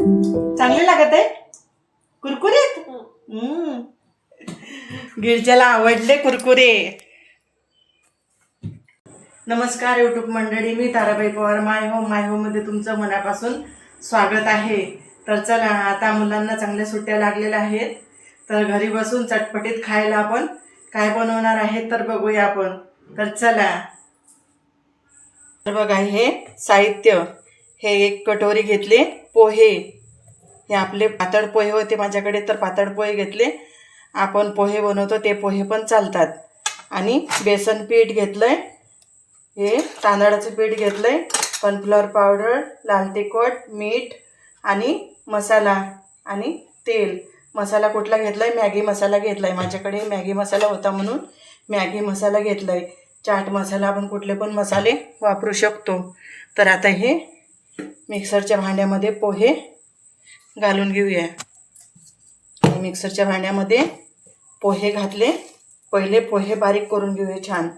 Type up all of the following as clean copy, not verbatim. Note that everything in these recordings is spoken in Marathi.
चांगले लागत आहे कुरकुरीत. गिरजाला आवडले कुरकुरे. नमस्कार यूट्यूब मंडळी, मी ताराबाई पवार माय होम मध्ये तुमचं मनापासून स्वागत आहे. तर चला, आता मुलांना चांगल्या सुट्ट्या लागलेल्या आहेत, तर घरी बसून चटपटीत खायला आपण काय बनवणार आहे तर बघूया आपण. तर चला. तर बघा, हे साहित्य, हे एक कटोरी घेतले पोहे. हे आपले पातळ पोहे होते माझ्याकडे, तर पातळ पोहे घेतले. आपण पोहे बनवतो ते पोहे पण चालतात. आणि बेसन पीठ घेतलंय, हे तांदळाचं पीठ घेतलंय, कॉर्नफ्लॉवर पावडर, लाल तिखट, मीठ आणि मसाला आणि तेल. मसाला कुठला घेतलाय? मॅगी मसाला घेतलाय. माझ्याकडे मॅगी मसाला होता म्हणून मॅगी मसाला घेतलाय. चाट मसाला, आपण कुठले पण मसाले वापरू शकतो. तर आता हे मिक्सरच्या भांड्यामध्ये पोहे घालून घेऊया. मिक्सरच्या भांड्यामध्ये पोहे घातले. पहिले पोहे बारीक करून घेऊया छान.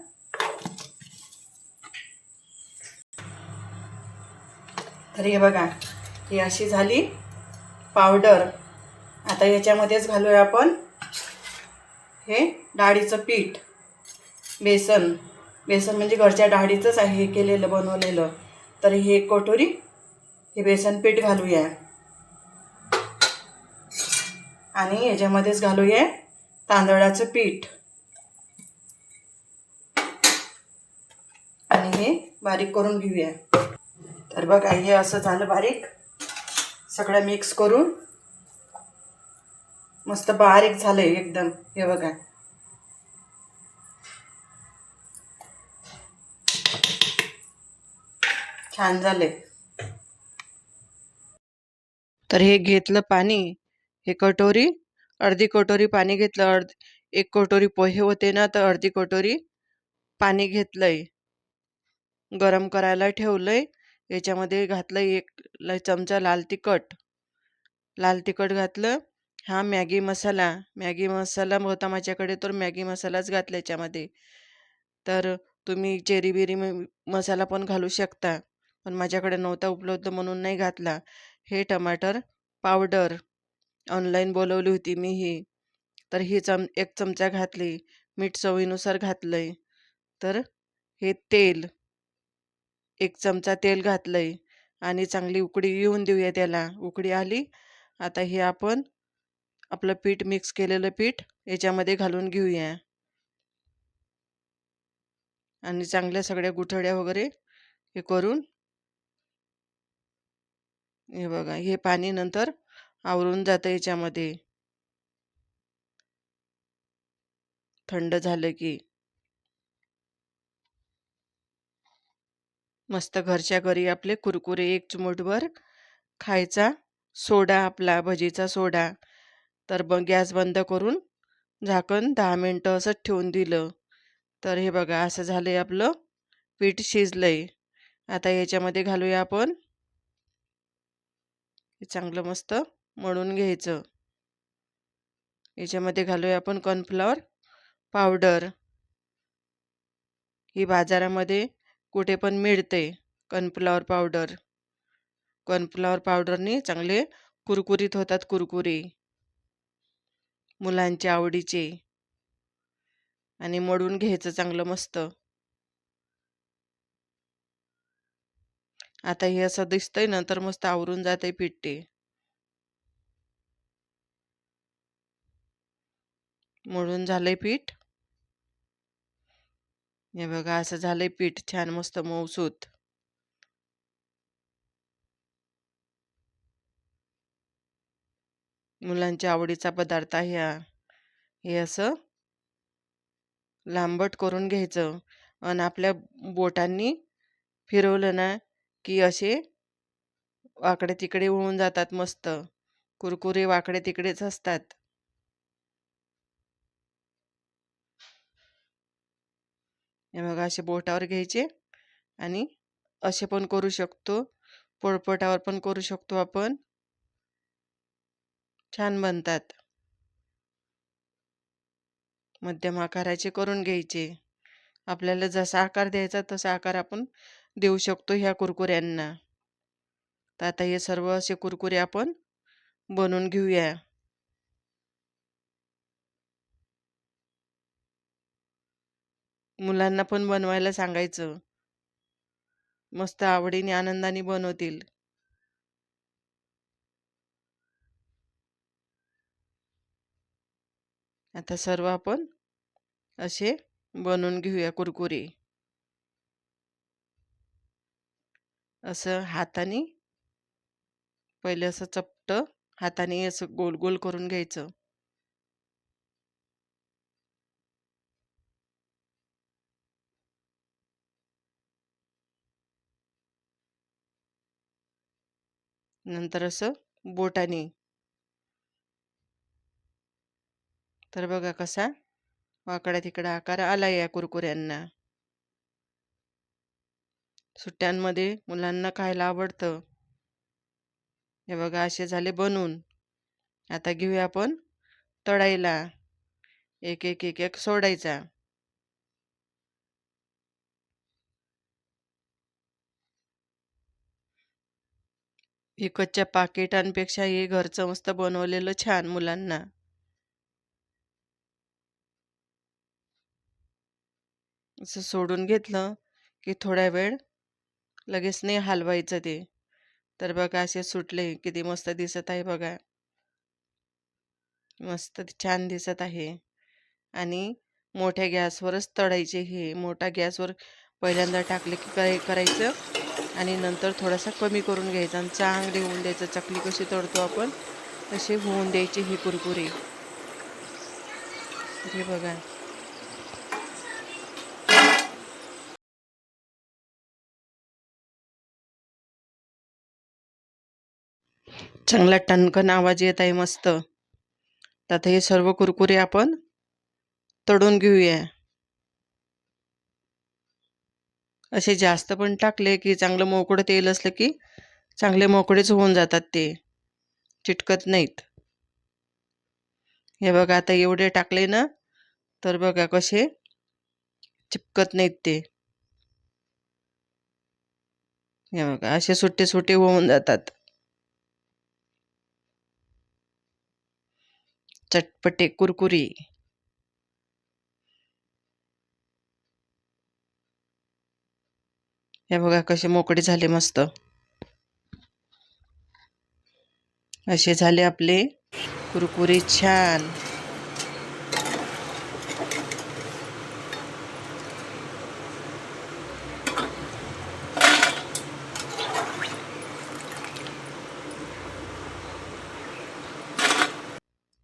तर हे बघा, ही अशी झाली पावडर. आता याच्यामध्येच घालूया आपण हे डाळीचं पीठ. बेसन म्हणजे घरच्या डाळीचंच आहे हे केलेलं, बनवलेलं. तर ही एक कटोरी हे बेसन पीठ घालूया. आणि याच्यामध्येच घालूया तांदळाचं पीठ. आणि हे बारीक करून घेऊया. तर बघा, हे असं झालं बारीक. सगळं मिक्स करून मस्त बारीक झालंय एकदम. हे बघा, छान झालंय. तर हे घेतलं पाणी, हे कटोरी, अर्धी कटोरी पाणी घेतलं. एक कटोरी पोहे होते ना, तर अर्धी कटोरी पाणी घेतलंय. गरम करायला ठेवलंय. याच्यामध्ये घातलंय एक चमचा लाल तिखट घातलं. हा मॅगी मसाला होता माझ्याकडे, तर मॅगी मसालाच घातला याच्यामध्ये. तर तुम्ही चेरी बेरी मसाला पण घालू शकता, पण माझ्याकडे नव्हता उपलब्ध म्हणून नाही घातला. हे टमाटर पावडर ऑनलाईन बोलवली होती मी ही, तर ही एक चमचा घातली. मीठ चवीनुसार घातलंय. तर हे तेल, एक चमचा तेल घातलंय. आणि चांगली उकळी येऊन देऊया त्याला. उकळी आली, आता हे आपण आपलं पीठ, मिक्स केलेलं पीठ याच्यामध्ये घालून घेऊया. आणि चांगल्या सगळ्या गुठळ्या वगैरे हे करून, हे बघा, हे पाणी नंतर आवरून जातं याच्यामध्ये थंड झालं की. मस्त घरच्या घरी आपले कुरकुरे एक चिमूटभर खायचा. सोडा, आपला भजीचा सोडा. तर गॅस बंद करून झाकण 10 मिनटं असंच ठेवून दिलं. तर हे बघा, असं झालंय आपलं पीठ, शिजलंय. आता याच्यामध्ये घालूया आपण, हे चांगलं मस्त मळून घ्यायचं. याच्यामध्ये घालूया आपण कॉर्नफ्लॉवर पावडर. ही बाजारामध्ये कुठे पण मिळते कॉर्नफ्लॉवर पावडरनी चांगले कुरकुरीत होतात कुरकुरे, मुलांच्या आवडीचे. आणि मळून घ्यायचं चांगलं मस्त. आता हे असं दिसतंय, नंतर मस्त आवरून जाते पीठ ते. मळून झालंय पीठ. हे बघा, असं झालंय पीठ छान मस्त मऊसूत. मुलांच्या आवडीचा पदार्थ आहे हा. हे असं लांबट करून घ्यायचं आणि आपल्या बोटांनी फिरवलं ना की असे वाकडे तिकडे होऊन जातात मस्त. कुरकुरे वाकडे तिकडेच असतात. हे बघा, असे बोटावर घ्यायचे आणि असे पण करू शकतो, पोळपाटावर पण करू शकतो आपण. छान बनतात. मध्यम आकाराचे करून घ्यायचे. आपल्याला जसा आकार द्यायचा तसा आकार आपण देऊ शकतो ह्या कुरकुऱ्यांना. तर आता हे सर्व असे कुरकुरे आपण बनवून घेऊया. मुलांना पण बनवायला सांगायचं, मस्त आवडीने आनंदाने बनवतील. आता सर्व आपण असे बनवून घेऊया कुरकुरे. असं हाताने पहिले असं चपट हाताने असं गोल गोल करून घ्यायचं. नंतर असं बोटाने. तर बघा कसा वाकडा तिकडा आकार आला या कुरकुऱ्यांना. सुट्ट्यांमध्ये मुलांना खायला आवडतं. हे बघा असे झाले बनवून. आता घेऊया आपण तळायला. एक एक एक एक सोडायचा. विकतच्या पाकिटांपेक्षा हे घरचं मस्त बनवलेलं छान मुलांना. असं सोडून घेतलं की थोड्या वेळ लगेच नाही हलवायचं ते. तर बघा असे सुटले, किती मस्त दिसत आहे बघा. मस्त छान दिसत आहे. आणि मोठ्या गॅसवरच तळायचे हे. मोठा गॅसवर पहिल्यांदा टाकले की काय करायचं आणि नंतर थोडासा कमी करून घ्यायचा आणि चांगले होऊन द्यायचं. चकली कशी तळतो आपण तसे होऊन द्यायचे हे कुरकुरे. हे बघा चांगला टणकन आवाज येत आहे मस्त. आता हे सर्व कुरकुरे आपण तळून घेऊया. असे जास्त पण टाकले की चांगलं मोकळं तेल असलं की चांगले मोकळेच होऊन जातात, ते चिटकत नाहीत. हे बघा आता एवढे टाकले ना, तर बघा कसे चिपकत नाहीत ते. हे बघा असे सुट्टे सुट्टे होऊन जातात. चटपटे कुरकुरी. हे बघा कसे मोकळे झाले मस्त. असे झाले आपले कुरकुरे छान.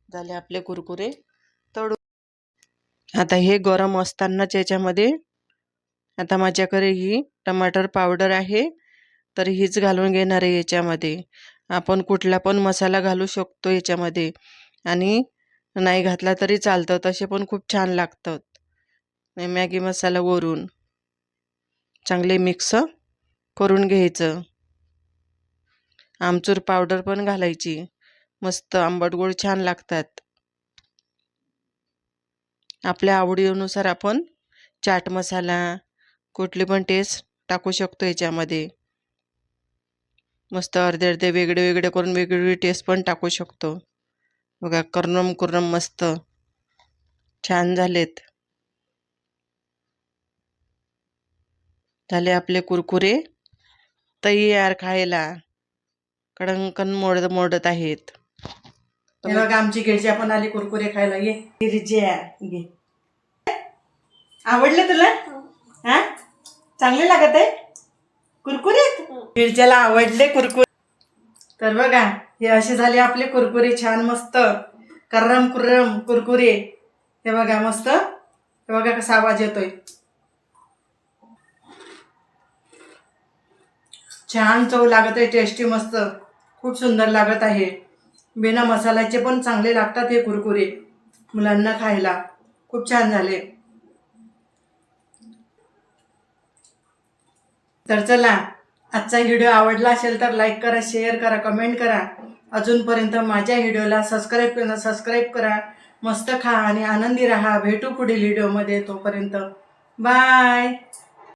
झाले आपले कुरकुरे तळून. आता हे गरम असतानाच याच्यामध्ये आता माझ्याकडे ही टमाटर पावडर आहे, तर हीच घालून घेणार आहे याच्यामध्ये. आपण कुठला पण मसाला घालू शकतो याच्यामध्ये आणि नाही घातला तरी चालतं, तसे पण खूप छान लागतात. मॅगी मसाला वरून चांगले मिक्स करून घ्यायचं. आमचूर पावडर पण घालायची, मस्त आंबट गोड छान लागतात. आपल्या आवडीनुसार आपण चाट मसाला कुठली पण टेस्ट टाकू शकतो याच्यामध्ये. मस्त अर्धे अर्धे वेगळे वेगळे करून वेगवेगळी टेस्ट पण टाकू शकतो. बघा कर्नम कुर्रम मस्त छान झालेत. झाले आपले कुरकुरे तयार खायला. कडंकन मोडत आहेत. हे बघा आमची गिरजा पण आली कुरकुरे खायला. ये गिरजा घे. आवडले तुला? हा, चांगले लागत आहे कुरकुरे. गिरजाला आवडले कुरकुरे. तर बघा हे असे झाले आपले कुरकुरे छान मस्त कर्रम कुर्रम कुरकुरे. हे बघा मस्त. हे बघा कसा आवाज येतोय. छान चव लागत आहे, टेस्टी मस्त खूप सुंदर लागत आहे. बिना मसाल्याचे पण चांगले लागतात हे कुरकुरे मुलांना खायला. खूप छान झाले. तर चला, आजचा व्हिडिओ आवडला असेल तर लाईक करा, शेअर करा, कमेंट करा. अजूनपर्यंत माझ्या व्हिडिओला सबस्क्राईब करा. मस्त खा आणि आनंदी राहा. भेटू पुढील व्हिडिओमध्ये. तोपर्यंत बाय.